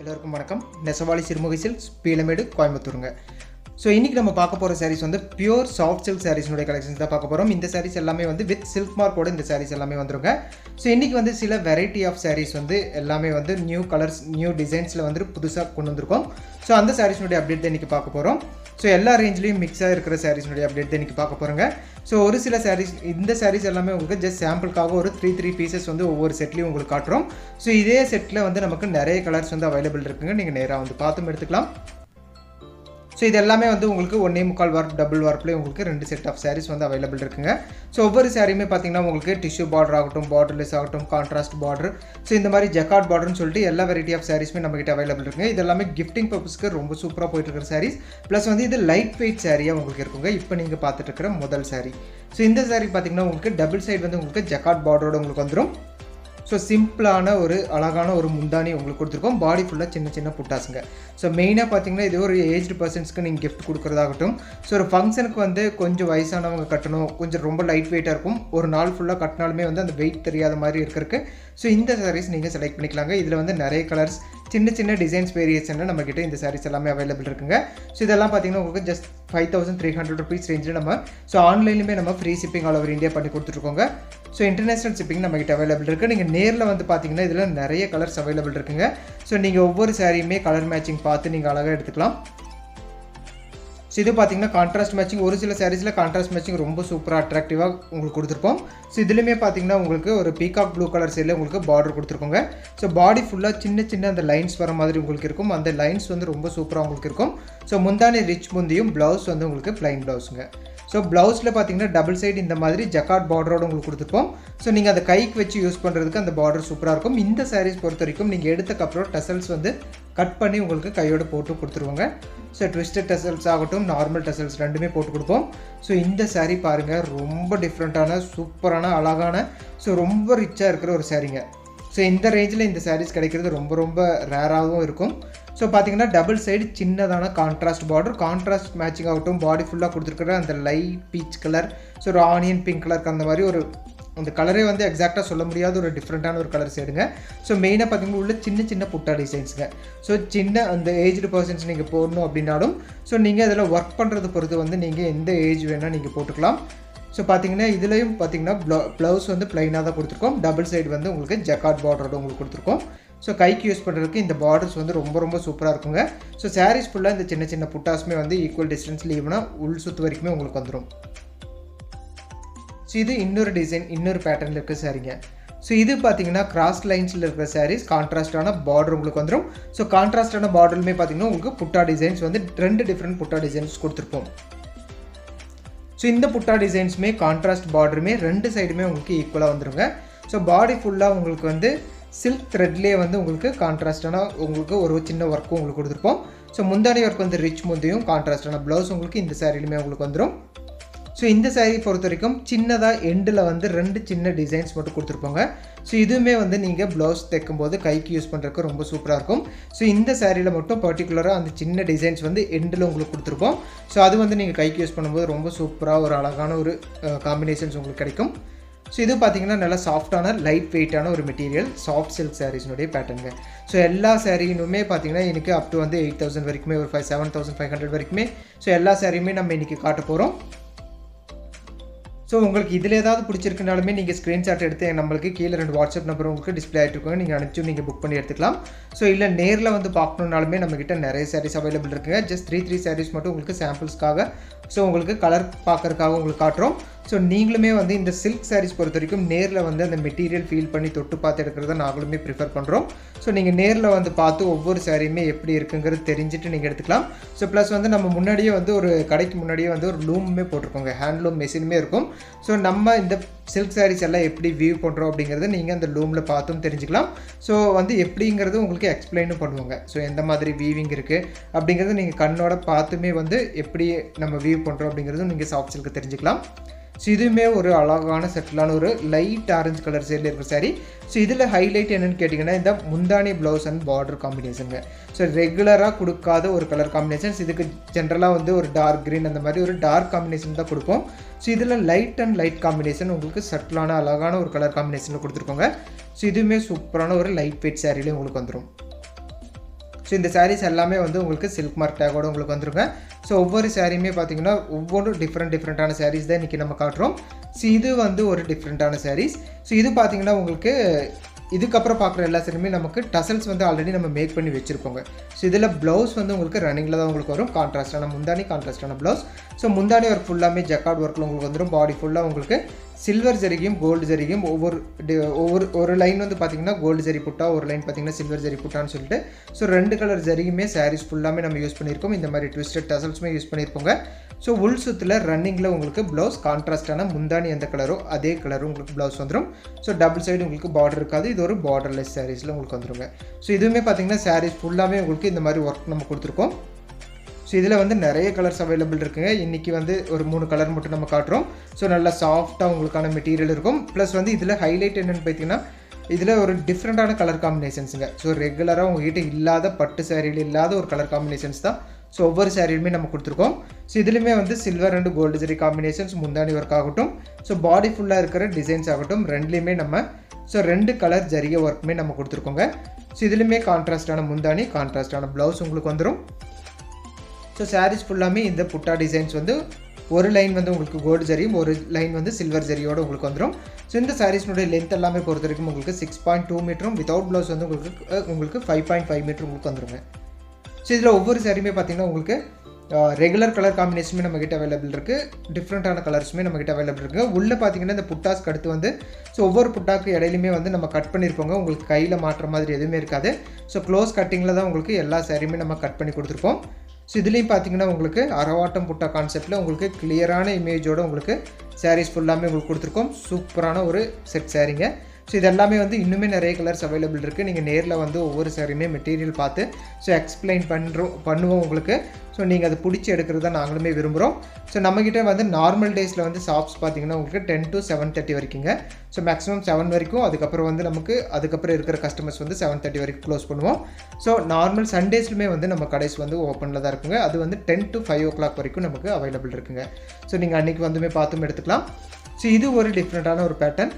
எல்லோருக்கும் வணக்கம். நெசவாளி Sirumugai silks, Peelamedu, கோயம்புத்தூருங்க. So இன்றைக்கி நம்ம பார்க்க போகிற சாரீஸ் வந்து பியூர் சாஃப்ட் சில்க் சாரீஸ்னுடைய கலெக்ஷன்ஸ் தான் பார்க்க போகிறோம். இந்த சாரீஸ் எல்லாமே வந்து வித் சில்க் மார்க்கோட இந்த சாரீஸ் எல்லாமே வந்துருங்க. ஸோ இன்றைக்கி வந்து சில வெரைட்டி ஆஃப் சாரீஸ் வந்து எல்லாமே வந்து நியூ கலர்ஸ் நியூ டிசைன்ஸில் வந்து புதுசாக கொண்டு வந்திருக்கோம். ஸோ அந்த சாரீஸ்னுடைய அப்டேட் தான் இன்றைக்கி பார்க்க போகிறோம். ஸோ எல்லா ரேஞ்ச்லேயும் மிக்ஸாக இருக்கிற சாரீஸ்னுடைய அப்டேட் தான் இன்றைக்கி பார்க்க போகிறோங்க. ஸோ ஒரு சில சாரீஸ் இந்த சாரீஸ் எல்லாமே உங்களுக்கு ஜஸ்ட் சாம்பிளுக்காக ஒரு த்ரீ பீசஸ் வந்து ஒவ்வொரு செட்லேயும் உங்களுக்கு காட்டுறோம். ஸோ இதே செட்டில் வந்து நமக்கு நிறைய கலர்ஸ் வந்து அவைலபிள் இருக்குங்க. நீங்கள் நேராக வந்து பார்த்தும் எடுத்துக்கலாம். ஸோ இது எல்லாமே வந்து உங்களுக்கு 1.25 வார்ப் டபுள் வார்ப்லேயே உங்களுக்கு 2 செட் ஆஃப் சாரீஸ் வந்து அவைலபிள் இருக்குங்க. ஸோ ஒவ்வொரு சாரியுமே பார்த்தீங்கன்னா உங்களுக்கு டிஷ்யூ பார்டர் ஆகட்டும், பார்டர்லெஸ் ஆகட்டும், கான்ட்ராஸ்ட் பார்டர், ஸோ இந்த மாதிரி ஜக்கார்ட் பார்டர்னு சொல்லிட்டு எல்லா வெரைட்டி ஆஃப் சாரீஸுமே நம்மகிட்ட அவைலபிள் இருக்குங்க. இது எல்லாமே கிஃப்டிங் பர்பஸ்க்கு ரொம்ப சூப்பராக போயிட்டு இருக்கிற சாரீஸ். ப்ளஸ் வந்து இது லைட் வெயிட் சாரியாக உங்களுக்கு இருக்குங்க. இப்போ நீங்கள் பார்த்துட்டு இருக்கிற முதல் சாரீ. ஸோ இந்த சாரீ பார்த்தீங்கன்னா உங்களுக்கு டபுள் சைடு வந்து உங்களுக்கு ஜக்கார்ட் பார்டரோட உங்களுக்கு வந்துடும். ஸோ சிம்பிளான ஒரு அழகான ஒரு முந்தானி உங்களுக்கு கொடுத்துருக்கோம். பாடி ஃபுல்லாக சின்ன சின்ன புட்டாஸுங்க. ஸோ மெயினாக பார்த்தீங்கன்னா இது ஒரு ஏஜ்டு பர்சன்ஸ்க்கு நீங்கள் கிஃப்ட் கொடுக்குறதாகட்டும், ஸோ ஒரு ஃபங்க்ஷனுக்கு வந்து கொஞ்சம் வயசானவங்க கட்டணும், கொஞ்சம் ரொம்ப லைட் வெயிட்டாக இருக்கும், ஒரு நாள் ஃபுல்லாக கட்டினாலுமே வந்து அந்த வெயிட் தெரியாத மாதிரி இருக்கிறதுக்கு ஸோ இந்த சாரீஸ் நீங்கள் செலக்ட் பண்ணிக்கலாங்க. இதில் வந்து நிறைய கலர்ஸ் சின்ன சின்ன டிசைன்ஸ் வேரியேஷனில் நம்மக்கிட்ட இந்த சாரீஸ் எல்லாமே அவைலபிள் இருக்குங்க. ஸோ இதெல்லாம் பார்த்தீங்கன்னா உங்களுக்கு ஜஸ்ட் 5300 rupees ரேஞ்சில் நம்ம ஸோ ஆன்லைன்லையுமே நம்ம free shipping all over India பண்ணி கொடுத்துருக்கோங்க. ஸோ இன்டர்நேஷனல் ஷிப்பிங் நம்மகிட்ட அவைலபிள் இருக்குது. நீங்கள் நேரில் வந்து பார்த்தீங்கன்னா இதில் நிறைய கலர்ஸ் அவைலபிள் இருக்குங்க. ஸோ நீங்கள் ஒவ்வொரு சாரியுமே கலர் மேட்சிங் பார்த்து நீங்கள் அழகாக எடுத்துக்கலாம். ஸோ இது பார்த்தீங்கன்னா கான்ட்ராஸ்ட் மேட்சிங், ஒரு சில சாரீஸில் கான்ட்ராஸ்ட் மேட்சிங் ரொம்ப சூப்பராக அட்ராக்டிவாக உங்களுக்கு கொடுத்துருப்போம். ஸோ இதுலேயுமே பார்த்தீங்கன்னா உங்களுக்கு ஒரு பீகாக் ப்ளூ கலர் சைடில் உங்களுக்கு பார்டர் கொடுத்துருக்கோங்க. ஸோ பாடி ஃபுல்லாக சின்ன சின்ன அந்த லைன்ஸ் வர மாதிரி உங்களுக்கு இருக்கும். அந்த லைன்ஸ் வந்து ரொம்ப சூப்பராக உங்களுக்கு இருக்கும். ஸோ முந்தானி ரிச் முந்தியும், ப்ளவுஸ் வந்து உங்களுக்கு ப்ளைன் ப்ளவுஸுங்க. ஸோ ப்ளவுஸில் பார்த்தீங்கன்னா டபுள் சைடு இந்த மாதிரி ஜக்கார்ட் பார்டரோடு உங்களுக்கு கொடுத்துருப்போம். ஸோ நீங்கள் அந்த கைக்கு வச்சு யூஸ் பண்ணுறதுக்கு அந்த பார்டர் சூப்பராக இருக்கும். இந்த சாரீஸ் பொறுத்த வரைக்கும் நீங்கள் எடுத்தக்கப்புறம் டசல்ஸ் வந்து கட் பண்ணி உங்களுக்கு கையோடு போட்டு கொடுத்துருவாங்க. ஸோ ட்விஸ்டட் டசல்ஸ் ஆகட்டும், நார்மல் டசல்ஸ் ரெண்டுமே போட்டு கொடுப்போம். ஸோ இந்த சாரீ பாருங்கள், ரொம்ப டிஃப்ரெண்ட்டான சூப்பரான அழகான ஸோ ரொம்ப ரிச்சாக இருக்கிற ஒரு சாரீங்க. ஸோ இந்த ரேஞ்சில் இந்த சாரீஸ் கிடைக்கிறது ரொம்ப ரொம்ப ரேராகவும் இருக்கும். ஸோ பார்த்தீங்கன்னா டபுள் சைடு சின்னதான கான்ட்ராஸ்ட் பார்டர், கான்ட்ராஸ்ட் மேட்சிங் ஆகட்டும், பாடி ஃபுல்லாக கொடுத்துருக்குற அந்த லைட் பீச் கலர், ஸோ ஒரு ஆனியன் பிங்க் கலருக்கு அந்த மாதிரி ஒரு அந்த கலரே வந்து எக்ஸாக்டாக சொல்ல முடியாத ஒரு டிஃப்ரெண்ட்டான ஒரு கலர் சேடுங்க. ஸோ மெயினாக பார்த்தீங்கன்னா உள்ள சின்ன சின்ன புட்டா டிசைன்ஸுங்க. ஸோ சின்ன அந்த ஏஜ்டு பர்சன்ஸ் நீங்கள் போடணும் அப்படின்னாலும் ஸோ நீங்கள் அதில் ஒர்க் பண்ணுறது பொறுத்து வந்து நீங்கள் எந்த ஏஜ் வேணால் நீங்கள் போட்டுக்கலாம். ஸோ பார்த்தீங்கன்னா இதுலேயும் பார்த்தீங்கன்னா ப்ளவுஸ் வந்து ப்ளைனாக தான் கொடுத்துருக்கோம். டபுள் சைடு வந்து உங்களுக்கு ஜக்கார்ட் பார்டரோட உங்களுக்கு கொடுத்துருக்கோம். ஸோ கைக்கு யூஸ் பண்ணுறதுக்கு இந்த பார்டர்ஸ் வந்து ரொம்ப ரொம்ப சூப்பராக இருக்குங்க. ஸோ சாரீஸ் ஃபுல்லாக இந்த சின்ன சின்ன புட்டாஸுமே வந்து ஈக்குவல் டிஸ்டன்ஸில் ஈவனாக உள் சுற்று வரைக்குமே உங்களுக்கு வந்துடும். ஸோ இது இன்னொரு டிசைன், இன்னொரு பேட்டர்னில் இருக்க சாரீங்க. ஸோ இது பார்த்தீங்கன்னா கிராஸ் லைன்ஸில் இருக்கிற சாரீஸ், கான்ட்ராஸ்டான பார்டர் உங்களுக்கு வந்துடும். ஸோ கான்ட்ராஸ்டான பார்டருமே பார்த்தீங்கன்னா உங்களுக்கு புட்டா டிசைன்ஸ் வந்து 2 டிஃப்ரெண்ட் புட்டா டிசைன்ஸ் கொடுத்துருப்போம். ஸோ இந்த புட்டா டிசைன்ஸுமே கான்ட்ராஸ்ட் பார்டருமே 2 சைடுமே உங்களுக்கு ஈக்குவலாக வந்துடுங்க. ஸோ பாடி ஃபுல்லாக உங்களுக்கு வந்து சில்க் த்ரெட்லேயே வந்து உங்களுக்கு கான்ட்ராஸ்டான உங்களுக்கு ஒரு சின்ன ஒர்க்கும் உங்களுக்கு கொடுத்துருப்போம். ஸோ முந்தானி ஒர்க் வந்து ரிச் முந்தையும், கான்ட்ராஸ்டான ப்ளவுஸ் உங்களுக்கு இந்த சாரிலுமே உங்களுக்கு வந்துடும். ஸோ இந்த சாரீ பொறுத்த வரைக்கும் சின்னதாக எண்டில் வந்து 2 சின்ன டிசைன்ஸ் மட்டும் கொடுத்துருப்பாங்க. ஸோ இதுவுமே வந்து நீங்கள் ப்ளவுஸ் தைக்கும்போது கைக்கு யூஸ் பண்ணுறதுக்கு ரொம்ப சூப்பராக இருக்கும். ஸோ இந்த சாரியில் மட்டும் பர்டிகுலராக அந்த சின்ன டிசைன்ஸ் வந்து எண்டில் உங்களுக்கு கொடுத்துருப்போம். ஸோ அது வந்து நீங்கள் கைக்கு யூஸ் பண்ணும்போது ரொம்ப சூப்பராக ஒரு அழகான ஒரு காம்பினேஷன்ஸ் உங்களுக்கு கிடைக்கும். ஸோ இது பார்த்தீங்கன்னா நல்லா சாஃப்டான லைட் வெயிட்டான ஒரு மெட்டீரியல், சாஃப்ட் சில்க் சாரீஸ்னுடைய பேட்டர்னுங்க. ஸோ எல்லா சாரீனுமே பார்த்தீங்கன்னா எனக்கு அப் டு வந்து 8000 வரைக்குமே, ஒரு 7500 வரைக்குமே ஸோ எல்லா சாரியுமே நம்ம இன்றைக்கி காட்ட போகிறோம். ஸோ உங்களுக்கு இதில் ஏதாவது பிடிச்சிருக்குனாலுமே நீங்கள் ஸ்க்ரீன்ஷாட் எடுத்து நம்மளுக்கு கீழே 2 வாட்ஸ்அப் நம்பர் உங்களுக்கு டிஸ்பிளே ஆகிட்டு இருக்கோங்க, நீங்கள் அனுப்பிச்சு நீங்கள் புக் பண்ணி எடுத்துக்கலாம். ஸோ இல்லை நேரில் வந்து பார்க்கணுன்னாலுமே நம்மக்கிட்ட நிறைய சாரீஸ் அவைலபிள் இருக்குங்க. ஜஸ்ட் 3 சாரீஸ் மட்டும் உங்களுக்கு சாம்பிள்ஸ்க்காக ஸோ உங்களுக்கு கலர் பார்க்குறதுக்காக உங்களுக்கு காட்டுறோம். ஸோ நீங்களுமே வந்து இந்த சில்க் சாரீஸ் பொறுத்த வரைக்கும் நேரில் வந்து அந்த மெட்டீரியல் ஃபீல் பண்ணி தொட்டு பார்த்து எடுக்கிறத நாங்களுமே ப்ரிஃபர் பண்ணுறோம். ஸோ நீங்கள் நேரில் வந்து பார்த்து ஒவ்வொரு சாரியுமே எப்படி இருக்குங்கிறது தெரிஞ்சுட்டு நீங்கள் எடுத்துக்கலாம். ஸோ ப்ளஸ் வந்து நம்ம முன்னாடியே வந்து ஒரு கடைக்கு முன்னாடியே வந்து ஒரு லூமுமே போட்டிருக்கோங்க, ஹேண்ட்லூம் மெஷினுமே இருக்கும். ஸோ நம்ம இந்த சில்க் சாரீஸ் எல்லாம் எப்படி வியூ பண்ணுறோம் அப்படிங்கிறத நீங்கள் அந்த லூமில் பார்த்தும் தெரிஞ்சுக்கலாம். ஸோ வந்து எப்படிங்கிறது உங்களுக்கு எக்ஸ்பிளைனும் பண்ணுவாங்க. ஸோ எந்த மாதிரி வீவிங் இருக்குது அப்படிங்கிறது நீங்கள் கண்ணோட பார்த்துமே வந்து எப்படி நம்ம வியூ பண்ணுறோம் அப்படிங்கிறதும் நீங்கள் சாஃப்ட் சில்க்கு தெரிஞ்சுக்கலாம். ஸோ இதுவுமே ஒரு அழகான செட்டிலான ஒரு லைட் ஆரஞ்சு கலர் சைடில் இருக்கிற சாரீ. ஸோ இதில் ஹைலைட் என்னென்னு கேட்டிங்கன்னா இந்த முந்தானி ப்ளவுஸ் அண்ட் பார்டர் காம்பினேஷனுங்க. ஸோ ரெகுலராக கொடுக்காத ஒரு கலர் காம்பினேஷன்ஸ். இதுக்கு ஜென்ரலாக வந்து ஒரு டார்க் க்ரீன் அந்த மாதிரி ஒரு டார்க் காம்பினேஷன் தான் கொடுப்போம். ஸோ இதில் லைட் அண்ட் லைட் காம்பினேஷன் உங்களுக்கு சட்டிலான அழகான ஒரு கலர் காம்பினேஷனில் கொடுத்துருக்கோங்க. ஸோ இதுவுமே சூப்பரான ஒரு லைட் வெயிட் சாரிலையும் உங்களுக்கு வந்துடும். ஸோ இந்த சாரீஸ் எல்லாமே வந்து உங்களுக்கு சில்க் மார்க் டேகோட உங்களுக்கு வந்துருங்க. ஸோ ஒவ்வொரு சாரியுமே பார்த்தீங்கன்னா ஒவ்வொன்றும் டிஃப்ரெண்ட்டான சாரீஸ் தான் இன்றைக்கி நம்ம காட்டுறோம். ஸோ இது வந்து ஒரு டிஃப்ரெண்ட்டான சாரீஸ். ஸோ இது பார்த்தீங்கன்னா உங்களுக்கு இதுக்கப்புறம் பார்க்குற எல்லா சாரியுமே நமக்கு டசல்ஸ் வந்து ஆல்ரெடி நம்ம மேக் பண்ணி வச்சுருப்போங்க. ஸோ இதில் ப்ளவுஸ் வந்து உங்களுக்கு ரன்னிங்கில் தான் உங்களுக்கு வரும். கான்ட்ராஸ்டான முந்தானி, கான்ட்ராஸ்டான ப்ளவுஸ். ஸோ முந்தானி ஒர்க் ஃபுல்லாமே ஜக்கார்ட் ஒர்க்கில் உங்களுக்கு வந்துடும். பாடி ஃபுல்லாக உங்களுக்கு சில்வர் ஜரிகையும் கோல்டு ஜரிகையும் ஒவ்வொரு லைன் வந்து பார்த்திங்கன்னா கோல்டு ஜரி புட்டா, ஒரு லைன் பார்த்திங்கன்னா சில்வர் ஜரி புட்டான்னு சொல்லிட்டு ஸோ 2 கலர் ஜரியுமே சாரீஸ் ஃபுல்லாமே நம்ம யூஸ் பண்ணியிருக்கோம். இந்த மாதிரி ட்விஸ்டட் டசல்ஸுமே யூஸ் பண்ணியிருப்போங்க. ஸோ உள் சுத்தில் ரன்னிங்கில் உங்களுக்கு ப்ளவுஸ் கான்ட்ராஸ்டான முந்தானி எந்த கலரோ அதே கலரும் உங்களுக்கு ப்ளவுஸ் வந்துடும். ஸோ டபுள் சைடு உங்களுக்கு பார்டர் இருக்காது. இது ஒரு பார்டர்லெஸ் சாரீஸில் உங்களுக்கு வந்துருங்க. ஸோ இதுவுமே பார்த்திங்கன்னா சாரீஸ் ஃபுல்லாமே உங்களுக்கு இந்த மாதிரி ஒர்க் நம்ம கொடுத்துருக்கோம். ஸோ இதில் வந்து நிறைய கலர்ஸ் அவைலபிள் இருக்குங்க. இன்றைக்கி வந்து ஒரு 3 கலர் மட்டும் நம்ம காட்டுறோம். ஸோ நல்லா சாஃப்டாக உங்களுக்கான மெட்டீரியல் இருக்கும். ப்ளஸ் வந்து இதில் ஹைலைட் என்னென்னு பார்த்தீங்கன்னா இதில் ஒரு டிஃப்ரெண்ட்டான கலர் காம்பினேஷன்ஸுங்க. ஸோ ரெகுலராக உங்கள்கிட்ட இல்லாத பட்டு சாரியில் இல்லாத ஒரு கலர் காம்பினேஷன்ஸ் தான். ஸோ ஒவ்வொரு சாரியுமே நம்ம கொடுத்துருக்கோம். ஸோ இதுலையுமே வந்து silver and gold zari combinations, முந்தானி ஒர்க் ஆகட்டும், ஸோ பாடி ஃபுல்லாக இருக்கிற டிசைன்ஸ் ஆகட்டும், ரெண்டுலேயுமே நம்ம ஸோ 2 கலர் ஜரிகை ஒர்க்குமே நம்ம கொடுத்துருக்கோங்க. ஸோ இதுலையுமே கான்ட்ராஸ்டான முந்தானி, கான்ட்ராஸ்டான ப்ளவுஸ் உங்களுக்கு வந்துடும். ஸோ சாரீஸ் ஃபுல்லாமே இந்த புட்டா டிசைன்ஸ் வந்து ஒரு லைன் வந்து உங்களுக்கு கோல்டு ஜரியும், ஒரு லைன் வந்து சில்வர் ஜரியோடு உங்களுக்கு வந்துடும். ஸோ இந்த சாரீஸ்னுடைய லென்த் எல்லாமே பொறுத்த வரைக்கும் உங்களுக்கு 6.2 மீட்டரும், வித்தவுட் ப்ளவுஸ் வந்து உங்களுக்கு 5.5 மீட்டர் உங்களுக்கு வந்துடுங்க. ஸோ இதில் ஒவ்வொரு சாரியுமே பார்த்திங்கன்னா உங்களுக்கு ரெகுலர் கலர் காம்பினேஷனுமே நம்மகிட்ட அவைலபிள் இருக்குது. டிஃப்ரெண்ட்டான கலர்ஸுமே நம்மகிட்ட அவைலபிள் இருக்குது. உள்ளே பார்த்திங்கன்னா இந்த புட்டாஸ்க்கு அடுத்து வந்து ஸோ ஒவ்வொரு புட்டாக்கு இடையிலுமே வந்து நம்ம கட் பண்ணியிருப்போங்க. உங்களுக்கு கையில் மாட்டுற மாதிரி எதுவுமே இருக்காது. ஸோ க்ளோஸ் கட்டிங்கில் தான் உங்களுக்கு எல்லா சாரியுமே நம்ம கட் பண்ணி கொடுத்துருப்போம். ஸோ இதுலேயும் பார்த்தீங்கன்னா உங்களுக்கு அரவாட்டம் புட்டா கான்செப்ட்டில் உங்களுக்கு கிளியரான இமேஜோடு உங்களுக்கு சாரீஸ் ஃபுல்லாமே உங்களுக்கு கொடுத்துருக்கோம். சூப்பரான ஒரு செட் சாரீங்க. ஸோ இது எல்லாமே வந்து இன்னுமே நிறைய கலர்ஸ் அவைலபிள் இருக்குது. நீங்கள் நேரில் வந்து ஒவ்வொரு சாரியுமே மெட்டீரியல் பார்த்து ஸோ எக்ஸ்பிளைன் பண்ணுவோம் உங்களுக்கு. ஸோ நீங்கள் அதை பிடிச்சி எடுக்கிறது தான் நாங்களுமே விரும்புகிறோம். ஸோ நம்மக்கிட்ட வந்து நார்மல் டேஸில் வந்து ஷாப்ஸ் பார்த்தீங்கன்னா உங்களுக்கு 10 to 7:30 வரைக்குங்க. ஸோ மேக்ஸிமம் 7 வரைக்கும். அதுக்கப்புறம் வந்து நமக்கு அதுக்கப்புறம் இருக்கிற கஸ்டமர்ஸ் வந்து 7:30 வரைக்கும் க்ளோஸ் பண்ணுவோம். ஸோ நார்மல் சண்டேஸ்லுமே வந்து நம்ம கடைஸ் வந்து ஓப்பனில் தான் இருக்குங்க. அது வந்து 10 to 5 o'clock வரைக்கும் நமக்கு அவைலபிள் இருக்குங்க. ஸோ நீங்கள் அன்றைக்கி வந்துமே பார்த்தும் எடுத்துக்கலாம். ஸோ இது ஒரு டிஃப்ரெண்ட்டான ஒரு பேட்டர்ன்.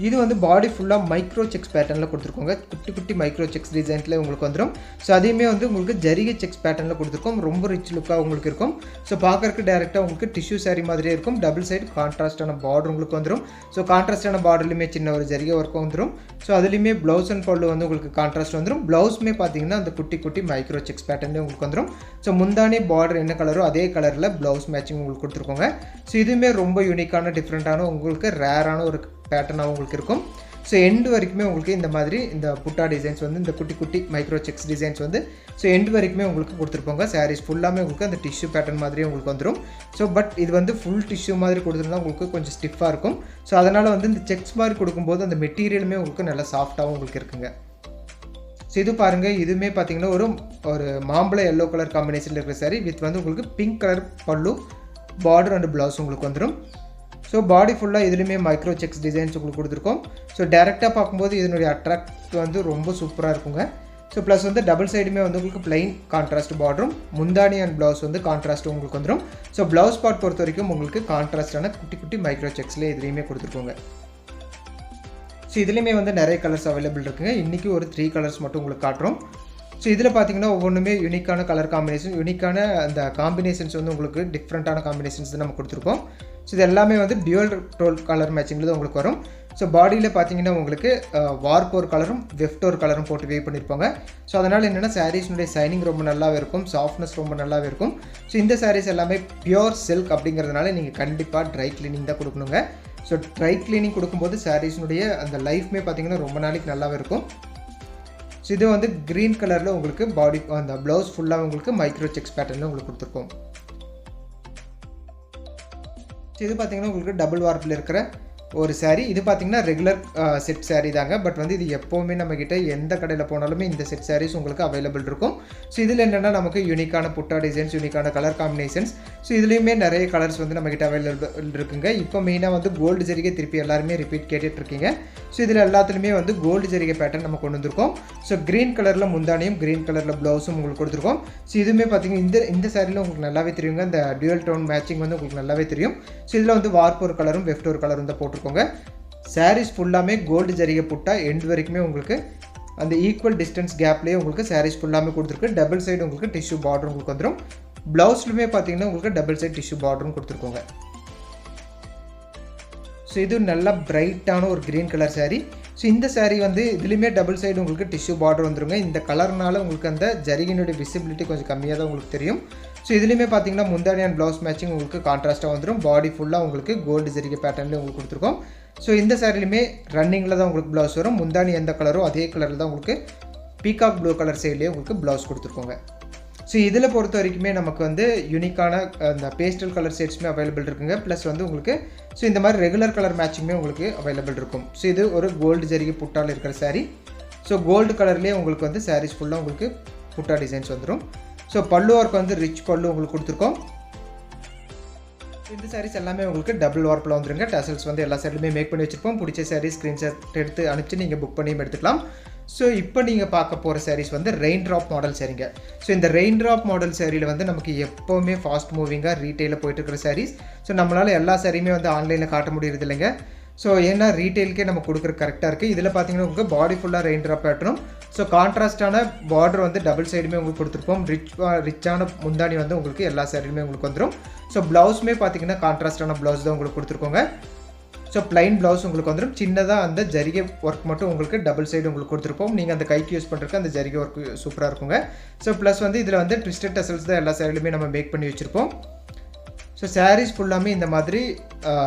இது வந்து பாடி ஃபுல்லாக மைக்ரோ செக்ஸ் பேட்டர்னில் கொடுத்துருக்கோங்க. குட்டி குட்டி மைக்ரோ செக்ஸ் டிசைனில் உங்களுக்கு வந்துடும். ஸோ அதையுமே வந்து உங்களுக்கு ஜரிகை செக்ஸ் பேட்டர்னில் கொடுத்துருக்கோம். ரொம்ப ரிச் லுக்காக உங்களுக்கு இருக்கும். ஸோ பார்க்கறதுக்கு டேரெக்டாக உங்களுக்கு டிஷ்யூ சாரி மாதிரியே இருக்கும். டபுள் சைடு கான்ட்ராஸ்டான பார்டர் உங்களுக்கு வந்துடும். ஸோ கான்ட்ராஸ்டான பார்டர்லையுமே சின்ன ஒரு ஜரிகை ஒர்க்கும் வந்துடும். ஸோ அதுலேயுமே ப்ளவுஸ் அண்ட் பல்லு வந்து உங்களுக்கு கான்ட்ராஸ்ட் வந்துடும். ப்ளவுஸுமே பார்த்தீங்கன்னா அந்த குட்டி குட்டி மைக்ரோ செக்ஸ் பேட்டர்னே உங்களுக்கு வந்துடும். ஸோ முந்தானி பார்டர் என்ன கலரோ அதே கலரில் ப்ளவுஸ் மேட்சிங் உங்களுக்கு கொடுத்துருக்கோங்க. ஸோ இதுவுமே ரொம்ப யூனிக்கான டிஃப்ரெண்ட்டான உங்களுக்கு ரேரான ஒரு பேட்டர்னாக உங்களுக்கு இருக்கும். ஸோ எண்டு வரைக்குமே உங்களுக்கு இந்த மாதிரி இந்த புட்டா டிசைன்ஸ் வந்து இந்த குட்டி குட்டி மைக்ரோ செக்ஸ் டிசைன்ஸ் வந்து ஸோ எண்டு வரைக்குமே உங்களுக்கு கொடுத்துருப்போங்க. சாரீஸ் ஃபுல்லாமே உங்களுக்கு அந்த டிஷ்யூ பேட்டர்ன் மாதிரியே உங்களுக்கு வந்துடும். ஸோ பட் இது வந்து ஃபுல் டிஷ்யூ மாதிரி கொடுத்துருந்தா உங்களுக்கு கொஞ்சம் ஸ்டிஃபாக இருக்கும். ஸோ அதனால் வந்து இந்த செக்ஸ் மாதிரி கொடுக்கும்போது அந்த மெட்டீரியலுமே உங்களுக்கு நல்லா சாஃப்டாகவும் உங்களுக்கு இருக்குங்க. ஸோ இது பாருங்கள், இதுவுமே பார்த்தீங்கன்னா ஒரு மாம்பழ எல்லோ கலர் காம்பினேஷனில் இருக்கிற சாரி வித் வந்து உங்களுக்கு பிங்க் கலர் பல்லு, பார்டர் அண்ட் ப்ளவுஸ் உங்களுக்கு வந்துடும். ஸோ பாடி ஃபுல்லாக இதுலேயுமே மைக்ரோ செக்ஸ் டிசைன்ஸ் உங்களுக்கு கொடுத்துருக்கோம். ஸோ டேரெக்டாக பார்க்கும்போது இதனுடைய அட்ராக்ட் வந்து ரொம்ப சூப்பராக இருக்குங்க. ஸோ ப்ளஸ் வந்து டபுள் சைடுமே வந்து உங்களுக்கு பிளைன் கான்ட்ராஸ்ட் பார்டரும், முந்தானி அண்ட் ப்ளவுஸ் வந்து கான்ட்ராஸ்ட் உங்களுக்கு வந்துடும். ஸோ ப்ளவுஸ் பார்ட் பொறுத்த வரைக்கும் உங்களுக்கு கான்ட்ராஸ்டான குட்டி குட்டி மைக்ரோ செக்ஸ்லேயே இதுலேயுமே கொடுத்துருக்கோங்க. ஸோ இதுலேயுமே வந்து நிறைய கலர்ஸ் அவைலபிள் இருக்குங்க. இன்றைக்கி ஒரு 3 கலர்ஸ் மட்டும் உங்களுக்கு காட்டுறோம். ஸோ இதில் பார்த்தீங்கன்னா ஒவ்வொன்றுமே யூனிக்கான கலர் காம்பினேஷன், யூனிக்கான அந்த காம்பினேஷன்ஸ் வந்து உங்களுக்கு டிஃப்ரெண்ட்டான காம்பினேஷன்ஸ் தான் நம்ம கொடுத்துருக்கோம். ஸோ இது எல்லாமே வந்து டியூவல் டோல் கலர் மேட்சிங்கில் தான் உங்களுக்கு வரும். ஸோ பாடியில் பார்த்தீங்கன்னா உங்களுக்கு வார்ப் ஒரு கலரும் வெஃப்ட் ஒரு கலரும் போட்டு வேவ் பண்ணியிருப்பாங்க. ஸோ அதனால் என்னென்னா சாரீஸ்னுடைய சைனிங் ரொம்ப நல்லாவே இருக்கும், சாஃப்ட்னஸ் ரொம்ப நல்லாவே இருக்கும். ஸோ இந்த சாரீஸ் எல்லாமே பியூர் சில்க் அப்படிங்கிறதுனால நீங்கள் கண்டிப்பாக ட்ரை கிளீனிங் தான் கொடுக்கணுங்க. ஸோ ட்ரை கிளீனிங் கொடுக்கும்போது சாரீஸ்னுடைய அந்த லைஃப்மே பார்த்தீங்கன்னா ரொம்ப நாளைக்கு நல்லாவே இருக்கும். ஸோ இது வந்து க்ரீன் கலரில் உங்களுக்கு பாடி அந்த ப்ளவுஸ் ஃபுல்லாக உங்களுக்கு மைக்ரோ செக்ஸ் பேட்டர்னில் உங்களுக்கு கொடுத்துருக்கோம். ஸோ இது பார்த்தீங்கன்னா உங்களுக்கு டபுள் வார்ப்பில் இருக்கிற ஒரு சாரீ. இது பார்த்தீங்கன்னா ரெகுலர் செட் சாரீ தாங்க. பட் வந்து இது எப்போவுமே நம்மக்கிட்ட எந்த கடையில் போனாலுமே இந்த செட் சாரீஸ் உங்களுக்கு அவைலபிள் இருக்கும். ஸோ இதில் என்னென்னா நமக்கு யூனிக்கான புட்டா டிசைன்ஸ், யூனிக்கான கலர் காம்பினேஷன்ஸ். ஸோ இதுலேயுமே நிறைய கலர்ஸ் வந்து நம்மக்கிட்ட அவைலபிள் இருக்குங்க. இப்போ மெயினாக வந்து கோல்டு ஜரிகை திருப்பி எல்லாருமே ரிப்பீட் கேட்டுட்ருக்கீங்க. ஸோ இதில் எல்லாத்துலேயுமே வந்து கோல்டு ஜரிகை பேட்டர்ன் நம்ம கொண்டு வந்திருக்கோம். ஸோ க்ரீன் கலரில் முந்தானியும் க்ரீன் கலரில் ப்ளவுஸும் உங்களுக்கு கொடுத்துருக்கோம். ஸோ இதுவுமே பார்த்தீங்கன்னா இந்த சாரியில் உங்களுக்கு நல்லாவே தெரியுங்க. இந்த டியூவல் டோன் மேட்சிங் வந்து உங்களுக்கு நல்லாவே தெரியும். ஸோ இதில் வந்து வார்ப் ஒரு கலரும் வெஃப்ட் ஒரு கலரும் தான் போட்டிருக்கோங்க. சாரீஸ் ஃபுல்லாமே கோல்டு ஜரிகை புட்டா எண்டு வரைக்குமே உங்களுக்கு அந்த ஈக்குவல் டிஸ்டன்ஸ் கேப்லேயே உங்களுக்கு சாரீஸ் ஃபுல்லாமே கொடுத்துருக்கு. டபுள் சைடு உங்களுக்கு டிஷ்யூ பார்டர் உங்களுக்கு வந்துடும். ப்ளவுஸ்லுமே பார்த்தீங்கன்னா உங்களுக்கு டபுள் சைடு டிஷ்யூ பார்டரும் கொடுத்துருக்கோங்க. ஸோ இது நல்லா பிரைட்டான ஒரு க்ரீன் கலர் சாரீ. ஸோ இந்த சாரீ வந்து இதுலேயுமே டபுள் சைடு உங்களுக்கு டிஷ்யூ பார்டர் வந்துருங்க. இந்த கலர்னால உங்களுக்கு அந்த ஜரிகினுடைய விசிபிலிட்டி கொஞ்சம் கம்மியாக தான் உங்களுக்கு தெரியும். ஸோ இதுலேயுமே பார்த்தீங்கன்னா முந்தானி அண்ட் ப்ளவுஸ் மேட்சிங் உங்களுக்கு கான்ட்ராஸ்ட்டாக வந்துடும். பாடி ஃபுல்லாக உங்களுக்கு கோல்டு ஜரிகை பேட்டர்னில் உங்களுக்கு கொடுத்துருக்கோம். ஸோ இந்த சாரிலுமே ரன்னிங்கில் தான் உங்களுக்கு ப்ளவுஸ் வரும். முந்தானி எந்த கலரோ அதே கலரில் தான் உங்களுக்கு பீகாக் ப்ளூ கலர் சைட்லேயே உங்களுக்கு ப்ளவுஸ் கொடுத்துருக்கோங்க. ஸோ இதில் பொறுத்த வரைக்குமே நமக்கு வந்து யூனிக்கான அந்த பேஸ்டல் கலர் ஷேட்ஸுமே அவைலபிள் இருக்குங்க. ப்ளஸ் வந்து உங்களுக்கு ஸோ இந்த மாதிரி ரெகுலர் கலர் மேட்சிங்குமே உங்களுக்கு அவைலபிள் இருக்கும். ஸோ இது ஒரு கோல்டு ஜரிகை புட்டால் இருக்கிற சாரீ. ஸோ கோல்டு கலர்லேயே உங்களுக்கு வந்து சாரீஸ் ஃபுல்லாக உங்களுக்கு புட்டா டிசைன்ஸ் வந்துடும். ஸோ பல்லு ஒர்க் வந்து ரிச் பல்லு உங்களுக்கு கொடுத்துருக்கோம். இந்த சாரீஸ் எல்லாமே உங்களுக்கு டபுள் வார்ப்பில் வந்துருங்க. டசல்ஸ் வந்து எல்லா சைட்லையுமே மேக் பண்ணி வச்சுருப்போம். பிடிச்ச சாரீஸ் ஸ்க்ரீன்ஷாட் எடுத்து அனுப்பிச்சு நீங்கள் புக் பண்ணியும் எடுத்துக்கலாம். ஸோ இப்போ நீங்கள் பார்க்க போகிற சாரீஸ் வந்து ரெயின் ட்ராப் மாடல் சாரீங்க. ஸோ இந்த ரெயின் ட்ராப் மாடல் சாரியில் வந்து நமக்கு எப்போவுமே ஃபாஸ்ட் மூவிங்காக ரீட்டெயிலில் போயிட்டு இருக்கிற சாரீஸ். ஸோ நம்மளால் எல்லா சாரியுமே வந்து ஆன்லைனில் காட்ட முடியுறது இல்லைங்க. ஸோ ஏன்னா ரீட்டெயிலுக்கே நம்ம கொடுக்குற கரெக்டாக இருக்குது. இதில் பார்த்தீங்கன்னா உங்களுக்கு பாடி ஃபுல்லாக ரெயின் ட்ராப் பேட்டர்னும் ஸோ கான்ட்ராஸ்டான பார்டர் வந்து டபுள் சைடுமே உங்களுக்கு கொடுத்துருப்போம். ரிச்சான முந்தானி வந்து உங்களுக்கு எல்லா சாரியுமே உங்களுக்கு வந்துடும். ஸோ ப்ளவுஸுமே பார்த்தீங்கன்னா கான்ட்ராஸ்டான ப்ளவுஸ் தான் உங்களுக்கு கொடுத்துருக்கோங்க. ஸோ பிளைன் ப்ளவுஸ் உங்களுக்கு வந்துடும். சின்னதாக அந்த ஜரிகை ஒர்க் மட்டும் உங்களுக்கு டபுள் சைடு உங்களுக்கு கொடுத்துருப்போம். நீங்கள் அந்த கைக்கு யூஸ் பண்ணுறதுக்கு அந்த ஜரிகை ஒர்க் சூப்பராக இருக்குங்க. ஸோ ப்ளஸ் வந்து இதில் வந்து ட்விஸ்டட் டசல்ஸ் தான் எல்லா சைட்லையுமே நம்ம மேக் பண்ணி வச்சுருப்போம். ஸோ சாரீஸ் ஃபுல்லாமே இந்த மாதிரி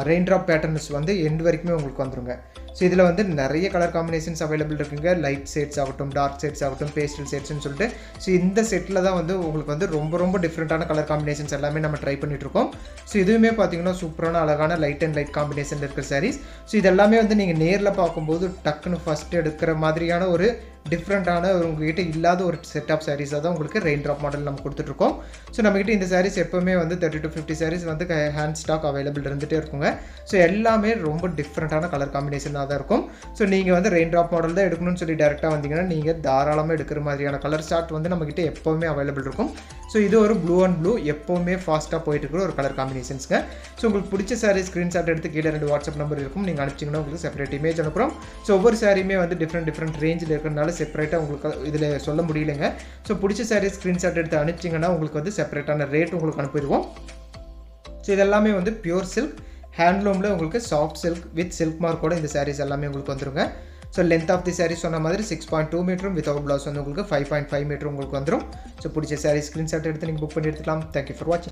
ரெயின் ட்ராப் பேட்டர்ன்ஸ் வந்து எண்ட் வரைக்குமே உங்களுக்கு வந்துருங்க. ஸோ இதில் வந்து நிறைய கலர் காம்பினேஷன்ஸ் அவைலபிள் இருக்குங்க. லைட் ஷேட்ஸ் ஆகட்டும், டார்க் ஷேட்ஸ் ஆகட்டும், பேஸ்டல் ஷேட்ஸ்னு சொல்லிட்டு. ஸோ இந்த செட்டில் தான் வந்து உங்களுக்கு வந்து ரொம்ப டிஃப்ரெண்ட்டான கலர் காம்பினேஷன்ஸ் எல்லாமே நம்ம ட்ரை பண்ணிட்டுருக்கோம். ஸோ இதுவுமே பார்த்தீங்கன்னா சூப்பரான அழகான லைட் அண்ட் லைட் காம்பினேஷன் இருக்கிற சாரீஸ். ஸோ இதெல்லாமே வந்து நீங்கள் நேரில் பார்க்கும்போது டக்குன்னு ஃபஸ்ட் எடுக்கிற மாதிரியான ஒரு டிஃப்ரெண்ட்டான உங்ககிட்ட இல்லாத ஒரு செட் ஆஃப் சாரீஸாக தான் உங்களுக்கு ரெயின் ட்ராப் மாடல் நம்ம கொடுத்துட்ருக்கோம். ஸோ நம்மகிட்ட இந்த சாரீஸ் எப்போவுமே வந்து 30 to 50 சாரீஸ் வந்து ஹேண்ட் ஸ்டாக் அவைலபிள் இருந்துகிட்டே இருக்குங்க. ஸோ எல்லாமே ரொம்ப டிஃப்ரெண்ட்டான கலர் காம்பினேஷனாக தான் இருக்கும். ஸோ நீங்கள் வந்து ரெயின் ட்ராப் மாடல் தான் எடுக்கணும்னு சொல்லி டேரெக்டாக வந்தீங்கன்னா நீங்கள் தாராளமாக எடுக்கிற மாதிரியான கலர் சார்ட் வந்து நம்மகிட்ட எப்போவுமே அவைலபிள் இருக்கும். ஸோ இது ஒரு ப்ளூ அண்ட் ப்ளூ எப்போவுமே ஃபாஸ்ட்டாக போயிட்டு இருக்கிற ஒரு கலர் காம்பினேஷன்ஸ்ங்க. ஸோ உங்களுக்கு பிடிச்ச சாரீ ஸ்க்ரீன்ஷாட் எடுத்து கீழே 2 வாட்ஸ்அப் நம்பர் இருக்கும். நீங்கள் அனுப்பிச்சிங்கன்னா உங்களுக்கு செப்பரேட் இமேஜ் அனுப்புகிறோம். ஸோ ஒவ்வொரு சாரியுமே வந்து டிஃப்ரெண்ட் ரேஞ்சில் இருக்கிறனால செப்பரேட்டாக உங்களுக்கு இதில் சொல்ல முடியலைங்க. ஸோ பிடிச்ச சாரீ ஸ்க்ரீன்ஷாட் எடுத்து அனுப்பிச்சிங்கன்னா உங்களுக்கு வந்து செப்பரேட்டான ரேட் உங்களுக்கு அனுப்பிடுவோம். ஸோ இதெல்லாமே வந்து பியூர் சில்க் ஹேண்ட்லூமில் உங்களுக்கு சாஃப்ட் சில்க் வித் சில்க் மார்க்கோட இந்த சாரீஸ் எல்லாமே உங்களுக்கு வந்துருங்க. So length of the sari சொன்ன மாதிரி 6.2 மீட்டரும் வித்தவுட் ப்ளவுஸ் வந்து உங்களுக்கு 5.5 மீட்டர் உங்களுக்கு வந்துடும். ஸோ பிடிச்ச சாரீ ஸ்க்ரீன்ஷாட் எடுத்து நீங்கள் புக் பண்ணி எடுத்துக்கலாம். தேங்க்யூ ஃபார் வாட்சிங்.